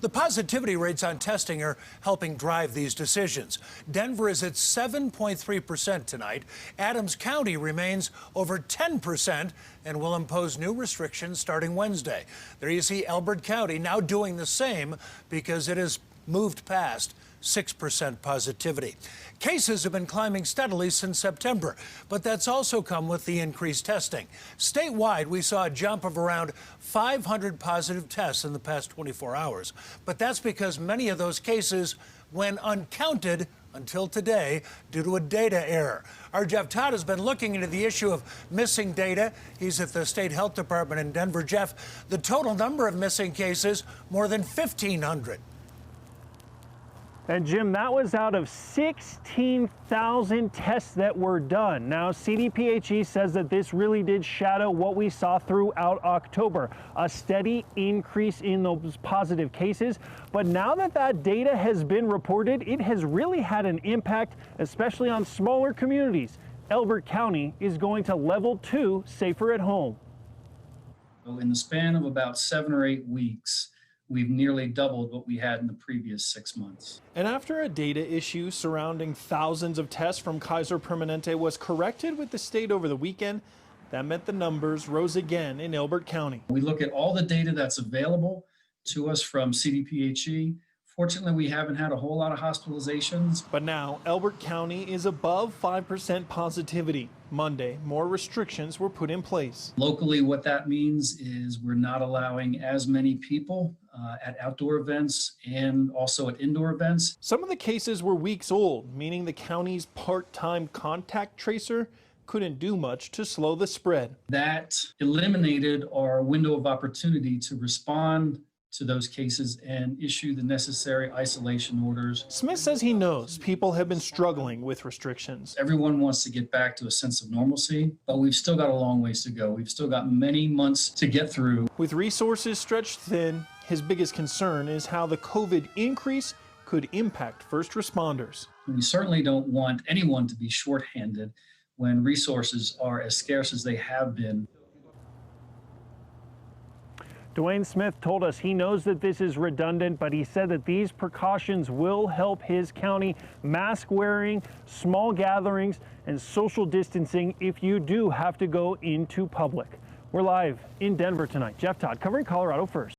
The positivity rates on testing are helping drive these decisions. Denver is at 7.3% tonight. Adams County remains over 10% and will impose new restrictions starting Wednesday. There you see Elbert County now doing the same because it has moved past 6% positivity. Cases have been climbing steadily since September, but that's also come with the increased testing. Statewide, we saw a jump of around 500 positive tests in the past 24 hours. But that's because many of those cases went uncounted until today due to a data error. Our Jeff Todd has been looking into the issue of missing data. He's at the State Health Department in Denver. Jeff, the total number of missing cases, more than 1,500. And Jim, that was out of 16,000 tests that were done. Now, CDPHE says that this really did shadow what we saw throughout October, a steady increase in those positive cases. But now that that data has been reported, it has really had an impact, especially on smaller communities. Elbert County is going to level 2, safer at home. In the span of about 7 or 8 weeks, we've nearly doubled what we had in the previous 6 months. And after a data issue surrounding thousands of tests from Kaiser Permanente was corrected with the state over the weekend, that meant the numbers rose again in Elbert County. We look at all the data that's available to us from CDPHE. Fortunately, we haven't had a whole lot of hospitalizations. But now Elbert County is above 5% positivity. Monday, more restrictions were put in place. Locally, what that means is we're not allowing as many people at outdoor events and also at indoor events. Some of the cases were weeks old, meaning the county's part-time contact tracer couldn't do much to slow the spread. That eliminated our window of opportunity to respond to those cases and issue the necessary isolation orders. Smith says he knows people have been struggling with restrictions. Everyone wants to get back to a sense of normalcy, but we've still got a long ways to go. We've still got many months to get through. With resources stretched thin, his biggest concern is how the COVID increase could impact first responders. We certainly don't want anyone to be shorthanded when resources are as scarce as they have been. Dwayne Smith told us he knows that this is redundant, but he said that these precautions will help his county. Mask wearing, small gatherings, and social distancing if you do have to go into public. We're live in Denver tonight. Jeff Todd covering Colorado First.